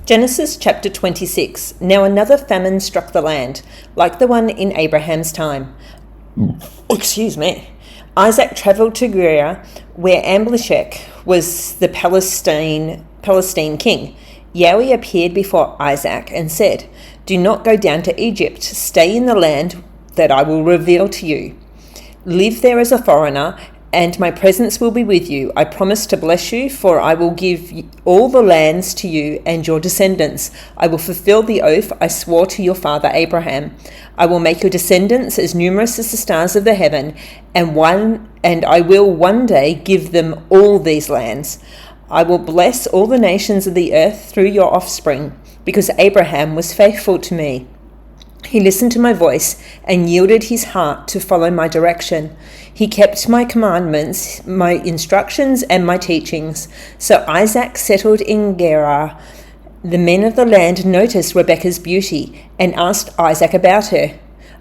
Genesis chapter 26. Now another famine struck the land, like the one in Abraham's time. Isaac travelled to Gerar, where Amalek was the Palestine king. Yahweh appeared before Isaac and said, "Do not go down to Egypt. Stay in the land that I will reveal to you. Live there as a foreigner, and my presence will be with you. I promise to bless you, for I will give all the lands to you and your descendants. I will fulfill the oath I swore to your father Abraham. I will make your descendants as numerous as the stars of the heaven, and I will one day give them all these lands. I will bless all the nations of the earth through your offspring, because Abraham was faithful to me. He listened to my voice and yielded his heart to follow my direction. He kept my commandments, my instructions, and my teachings." So Isaac settled in Gerar. The men of the land noticed Rebekah's beauty and asked Isaac about her.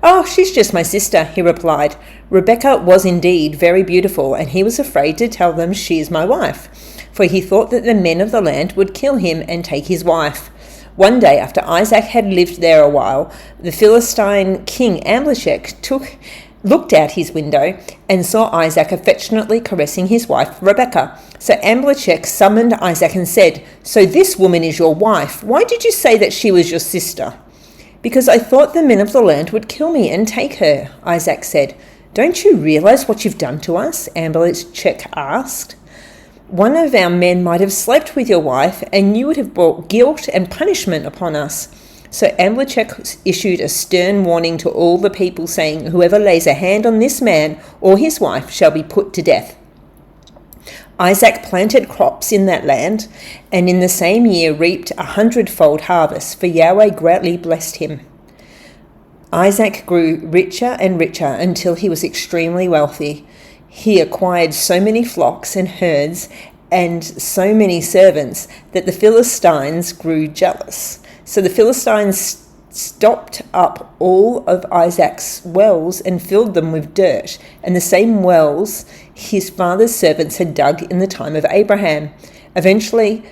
"Oh, she's just my sister," he replied. Rebekah was indeed very beautiful, and he was afraid to tell them she is my wife, for he thought that the men of the land would kill him and take his wife. One day, after Isaac had lived there a while, the Philistine king Amalek looked out his window and saw Isaac affectionately caressing his wife Rebekah. So Amalek summoned Isaac and said, "So this woman is your wife. Why did you say that she was your sister?" "Because I thought the men of the land would kill me and take her," Isaac said. "Don't you realize what you've done to us?" Amalek asked. "One of our men might have slept with your wife, and you would have brought guilt and punishment upon us." So Amalek issued a stern warning to all the people, saying, "Whoever lays a hand on this man or his wife shall be put to death." Isaac planted crops in that land, and in the same year reaped 100-fold harvest, for Yahweh greatly blessed him. Isaac grew richer and richer until he was extremely wealthy. He acquired so many flocks and herds and so many servants that the Philistines grew jealous. So the Philistines stopped up all of Isaac's wells and filled them with dirt, and the same wells his father's servants had dug in the time of Abraham. Eventually,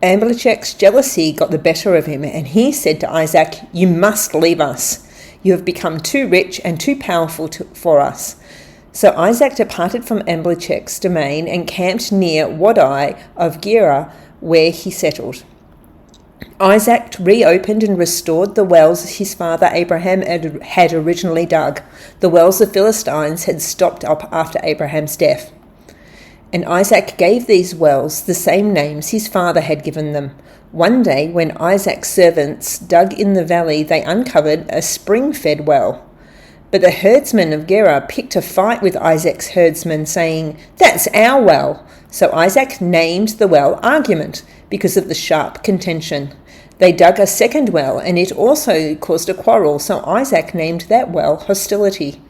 Amalek's jealousy got the better of him, and he said to Isaac, "You must leave us. You have become too rich and too powerful for us." So Isaac departed from Amalek's domain and camped near Wadai of Gerar, where he settled. Isaac reopened and restored the wells his father Abraham had originally dug. The wells the Philistines had stopped up after Abraham's death. And Isaac gave these wells the same names his father had given them. One day, when Isaac's servants dug in the valley, they uncovered a spring-fed well. But the herdsmen of Gerar picked a fight with Isaac's herdsmen, saying, "That's our well." So Isaac named the well Argument, because of the sharp contention. They dug a second well, and it also caused a quarrel, so Isaac named that well Hostility.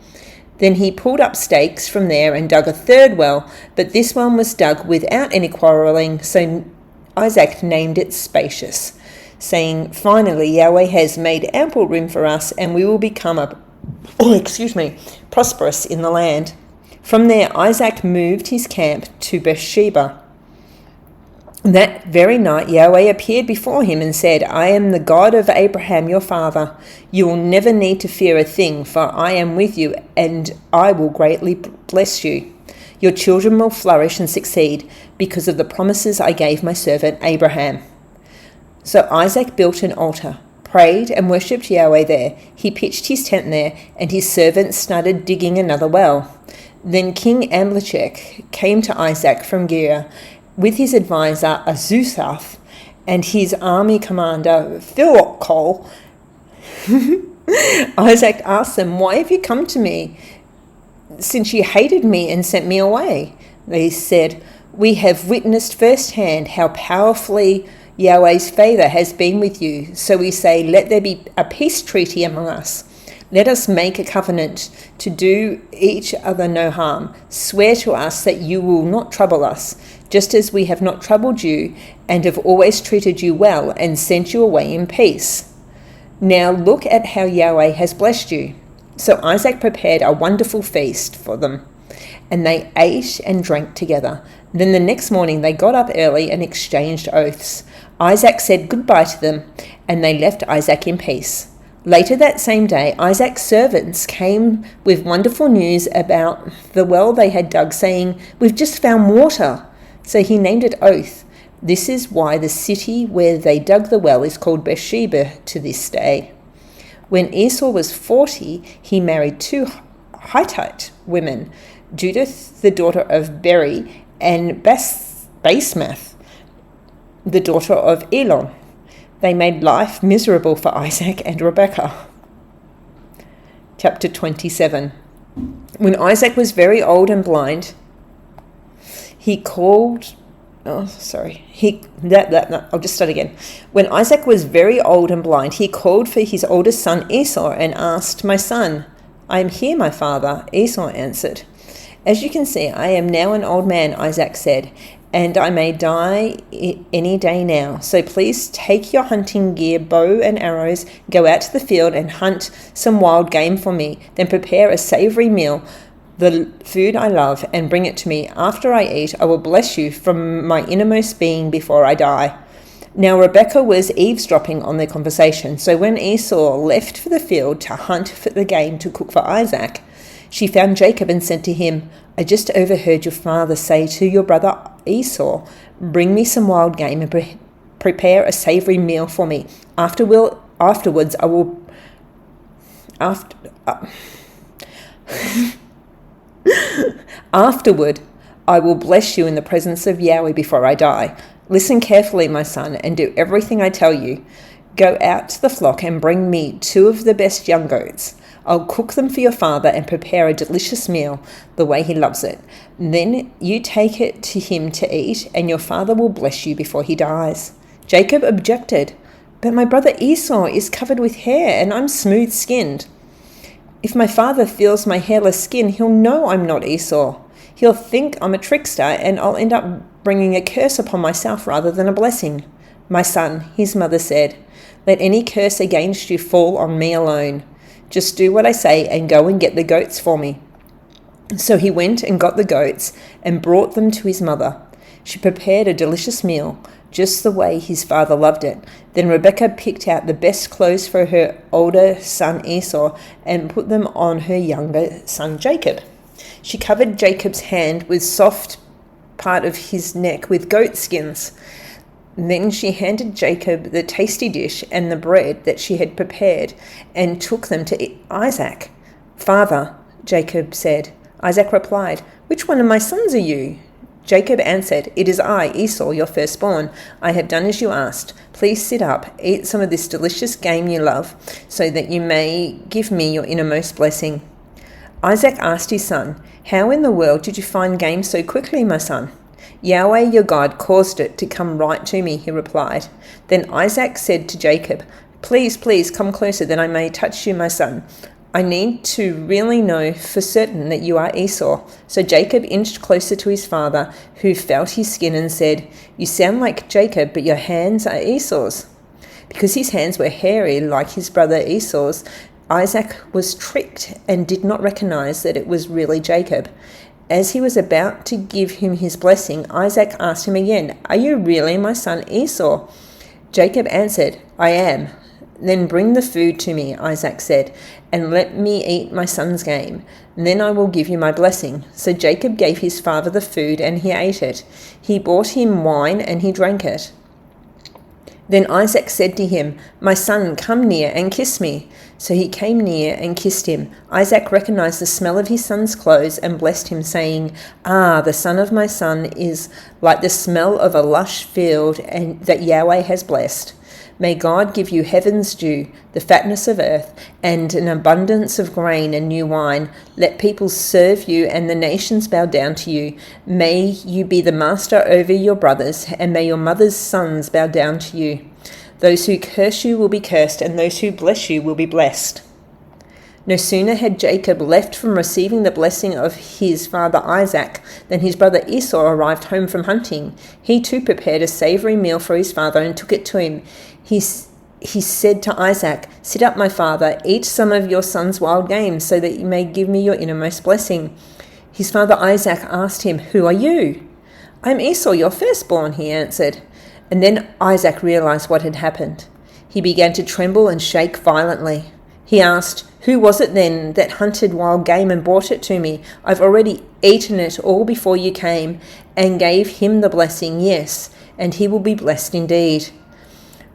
Then he pulled up stakes from there and dug a third well, but this one was dug without any quarrelling, so Isaac named it Spacious, saying, "Finally, Yahweh has made ample room for us, and we will become prosperous in the land." From there, Isaac moved his camp to Beersheba. That very night, Yahweh appeared before him and said, "I am the God of Abraham your father. You will never need to fear a thing, for I am with you, and I will greatly bless you. Your children will flourish and succeed because of the promises I gave my servant Abraham." So Isaac built an altar, prayed and worshipped Yahweh there. He pitched his tent there, and his servants started digging another well. Then King Amalek came to Isaac from Gerar with his advisor Ahuzzath and his army commander Philcol. Isaac asked them, "Why have you come to me, since you hated me and sent me away?" They said, "We have witnessed firsthand how powerfully Yahweh's favor has been with you. So we say, let there be a peace treaty among us. Let us make a covenant to do each other no harm. Swear to us that you will not trouble us, just as we have not troubled you and have always treated you well and sent you away in peace. Now look at how Yahweh has blessed you." So Isaac prepared a wonderful feast for them, and they ate and drank together. Then the next morning they got up early and exchanged oaths. Isaac said goodbye to them, and they left Isaac in peace. Later that same day, Isaac's servants came with wonderful news about the well they had dug, saying, "We've just found water." So he named it Oath. This is why the city where they dug the well is called Beersheba to this day. When Esau was 40, he married 2 Hittite women, Judith, the daughter of Beri, and Basemath, the daughter of Elon. They made life miserable for Isaac and Rebekah. Chapter 27. When Isaac was very old and blind, he called... I'll just start again. When Isaac was very old and blind, he called for his oldest son Esau and asked, "My son." "I am here, my father," Esau answered. "As you can see, I am now an old man," Isaac said, "and I may die any day now. So please take your hunting gear, bow and arrows, go out to the field and hunt some wild game for me. Then prepare a savory meal, the food I love, and bring it to me. After I eat, I will bless you from my innermost being before I die." Now Rebekah was eavesdropping on their conversation, so when Esau left for the field to hunt for the game to cook for Isaac, she found Jacob and said to him, "I just overheard your father say to your brother Esau, 'Bring me some wild game and prepare a savory meal for me. Afterwards I will bless you in the presence of Yahweh before I die. Listen carefully, my son, and do everything I tell you. Go out to the flock and bring me 2 of the best young goats. I'll cook them for your father and prepare a delicious meal the way he loves it. Then you take it to him to eat, and your father will bless you before he dies." Jacob objected, "But my brother Esau is covered with hair, and I'm smooth-skinned. If my father feels my hairless skin, he'll know I'm not Esau. He'll think I'm a trickster, and I'll end up bringing a curse upon myself rather than a blessing." "My son," his mother said, "let any curse against you fall on me alone. Just do what I say and go and get the goats for me." So he went and got the goats and brought them to his mother. She prepared a delicious meal, just the way his father loved it. Then Rebekah picked out the best clothes for her older son Esau and put them on her younger son Jacob. She covered Jacob's hand with soft part of his neck with goat skins. Then she handed Jacob the tasty dish and the bread that she had prepared and took them to Isaac. "Father," Jacob said. Isaac replied, "Which one of my sons are you?" Jacob answered, "It is I, Esau, your firstborn. I have done as you asked. Please sit up, eat some of this delicious game you love, so that you may give me your innermost blessing." Isaac asked his son, "How in the world did you find game so quickly, my son?" "Yahweh your God caused it to come right to me," he replied. Then Isaac said to Jacob, Please come closer that I may touch you, my son. I need to really know for certain that you are Esau." So Jacob inched closer to his father, who felt his skin and said, "You sound like Jacob, but your hands are Esau's." Because his hands were hairy like his brother Esau's, Isaac was tricked and did not recognize that it was really Jacob. As he was about to give him his blessing, Isaac asked him again, "Are you really my son Esau?" Jacob answered, "I am." "Then bring the food to me," Isaac said, "and let me eat my son's game. Then I will give you my blessing." So Jacob gave his father the food, and he ate it. He brought him wine, and he drank it. Then Isaac said to him, "My son, come near and kiss me." So he came near and kissed him. Isaac recognized the smell of his son's clothes and blessed him, saying, "Ah, the son of my son is like the smell of a lush field and that Yahweh has blessed. May God give you heaven's dew, the fatness of earth, and an abundance of grain and new wine. Let people serve you and the nations bow down to you. May you be the master over your brothers, and may your mother's sons bow down to you. Those who curse you will be cursed, and those who bless you will be blessed." No sooner had Jacob left from receiving the blessing of his father Isaac than his brother Esau arrived home from hunting. He too prepared a savory meal for his father and took it to him. He said to Isaac, "Sit up, my father, eat some of your son's wild game, so that you may give me your innermost blessing." His father Isaac asked him, "Who are you?" I'm Esau, your firstborn, he answered. And then Isaac realized what had happened. He began to tremble and shake violently. He asked, "Who was it then that hunted wild game and brought it to me? I've already eaten it all before you came," and gave him the blessing, "Yes, and he will be blessed indeed."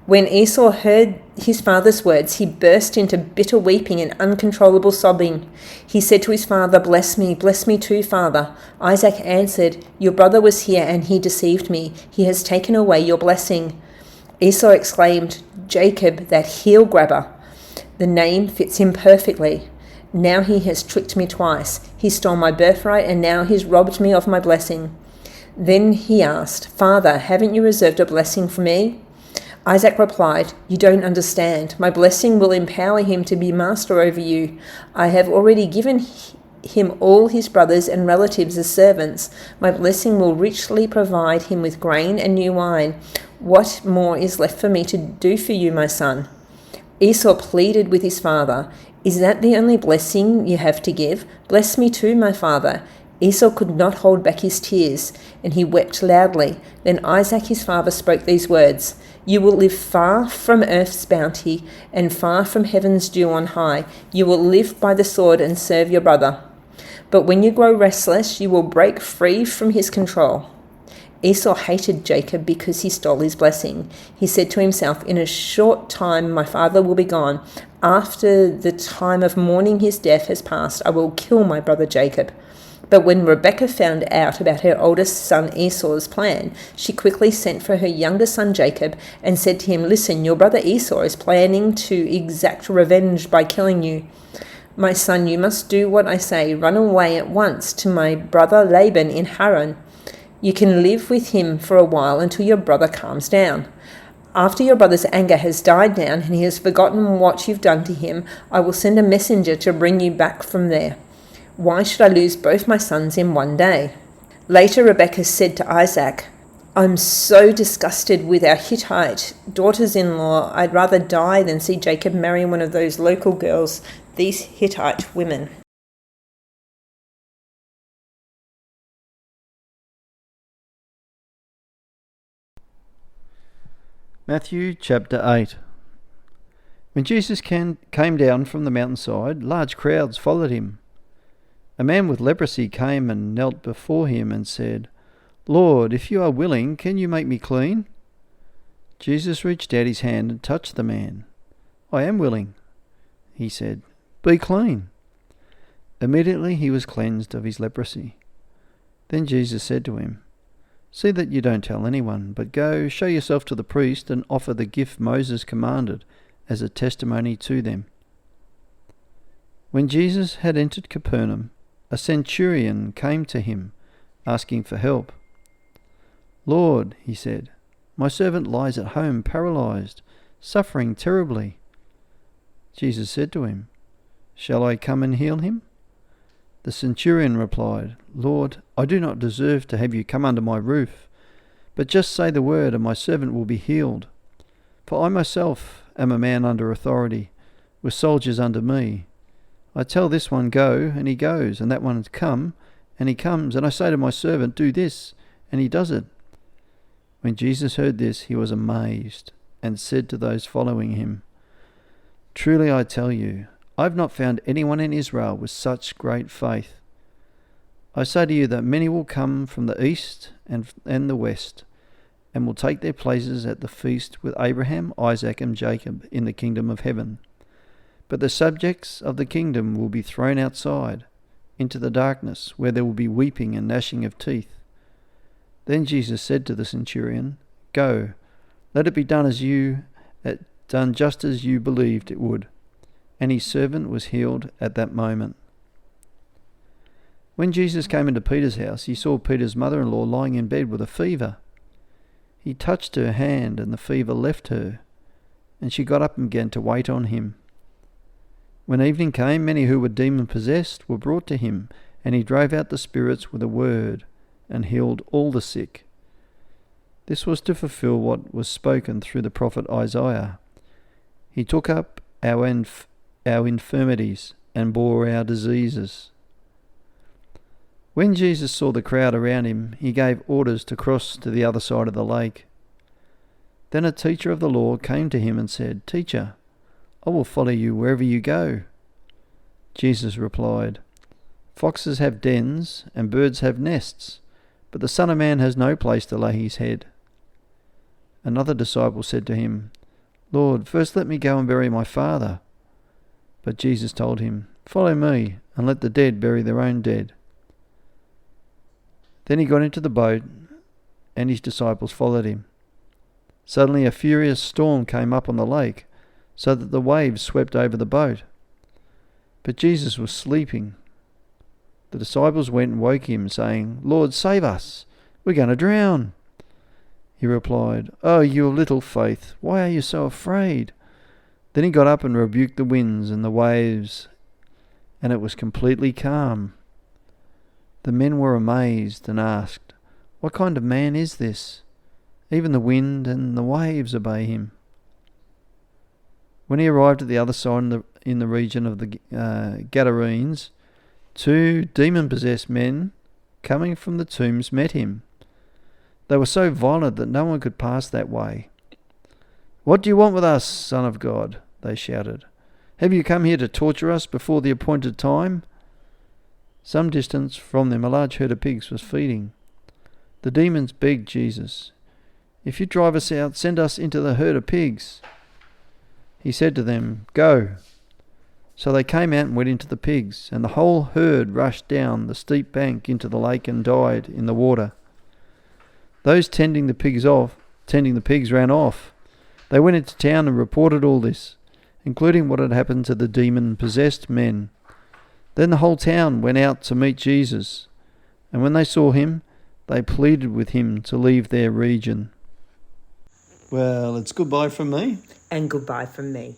When Esau heard his father's words, he burst into bitter weeping and uncontrollable sobbing. He said to his father, bless me too, father." Isaac answered, "Your brother was here and he deceived me. He has taken away your blessing." Esau exclaimed, "Jacob, that heel grabber." The name fits him perfectly. Now he has tricked me twice. He stole my birthright and now he's robbed me of my blessing. Then he asked, "Father, haven't you reserved a blessing for me?" Isaac replied, "You don't understand. My blessing will empower him to be master over you. I have already given him all his brothers and relatives as servants. My blessing will richly provide him with grain and new wine. What more is left for me to do for you, my son?" Esau pleaded with his father, "Is that the only blessing you have to give? Bless me too, my father." Esau could not hold back his tears, and he wept loudly. Then Isaac his father spoke these words, "You will live far from earth's bounty, and far from heaven's dew on high. You will live by the sword and serve your brother. But when you grow restless, you will break free from his control." Esau hated Jacob because he stole his blessing. He said to himself, "In a short time my father will be gone. After the time of mourning his death has passed, I will kill my brother Jacob." But when Rebekah found out about her oldest son Esau's plan, she quickly sent for her younger son Jacob and said to him, "Listen, your brother Esau is planning to exact revenge by killing you. My son, you must do what I say. Run away at once to my brother Laban in Haran. You can live with him for a while until your brother calms down. After your brother's anger has died down and he has forgotten what you've done to him, I will send a messenger to bring you back from there. Why should I lose both my sons in one day?" Later, Rebekah said to Isaac, "I'm so disgusted with our Hittite daughters-in-law. I'd rather die than see Jacob marry one of those local girls, these Hittite women." Matthew chapter 8. When Jesus came down from the mountainside, large crowds followed him. A man with leprosy came and knelt before him and said, "Lord, if you are willing, can you make me clean?" Jesus reached out his hand and touched the man. "I am willing," he said. "Be clean." Immediately he was cleansed of his leprosy. Then Jesus said to him, "See that you don't tell anyone, but go, show yourself to the priest and offer the gift Moses commanded as a testimony to them." When Jesus had entered Capernaum, a centurion came to him, asking for help. "Lord," he said, "my servant lies at home paralyzed, suffering terribly." Jesus said to him, "Shall I come and heal him?" The centurion replied, "Lord, I do not deserve to have you come under my roof, but just say the word and my servant will be healed. For I myself am a man under authority, with soldiers under me. I tell this one, go, and he goes, and that one, come, and he comes. And I say to my servant, do this, and he does it." When Jesus heard this, he was amazed, and said to those following him, "Truly I tell you, I have not found anyone in Israel with such great faith. I say to you that many will come from the east and the west, and will take their places at the feast with Abraham, Isaac, and Jacob in the kingdom of heaven. But the subjects of the kingdom will be thrown outside, into the darkness, where there will be weeping and gnashing of teeth." Then Jesus said to the centurion, "Go, let it be done just as you believed it would." And his servant was healed at that moment. When Jesus came into Peter's house, he saw Peter's mother-in-law lying in bed with a fever. He touched her hand, and the fever left her, and she got up and began to wait on him. When evening came, many who were demon-possessed were brought to him, and he drove out the spirits with a word and healed all the sick. This was to fulfill what was spoken through the prophet Isaiah. He took up our infirmities and bore our diseases. When Jesus saw the crowd around him, he gave orders to cross to the other side of the lake. Then a teacher of the law came to him and said, "Teacher, I will follow you wherever you go." Jesus replied, "Foxes have dens and birds have nests, but the Son of Man has no place to lay his head." Another disciple said to him, "Lord, first let me go and bury my father." But Jesus told him, "Follow me, and let the dead bury their own dead." Then he got into the boat, and his disciples followed him. Suddenly a furious storm came up on the lake, so that the waves swept over the boat. But Jesus was sleeping. The disciples went and woke him, saying, "Lord, save us! We're going to drown." He replied, "Oh, you of little faith, why are you so afraid?" Then he got up and rebuked the winds and the waves, and it was completely calm. The men were amazed and asked, "What kind of man is this? Even the wind and the waves obey him." When he arrived at the other side in the region of the Gadarenes, 2 demon-possessed men coming from the tombs met him. They were so violent that no one could pass that way. "What do you want with us, Son of God?" they shouted. "Have you come here to torture us before the appointed time?" Some distance from them a large herd of pigs was feeding. The demons begged Jesus, "If you drive us out, send us into the herd of pigs." He said to them, "Go." So they came out and went into the pigs, and the whole herd rushed down the steep bank into the lake and died in the water. Those tending the pigs ran off. They went into town and reported all this, including what had happened to the demon-possessed men. Then the whole town went out to meet Jesus, and when they saw him, they pleaded with him to leave their region. Well, it's goodbye from me. And goodbye from me.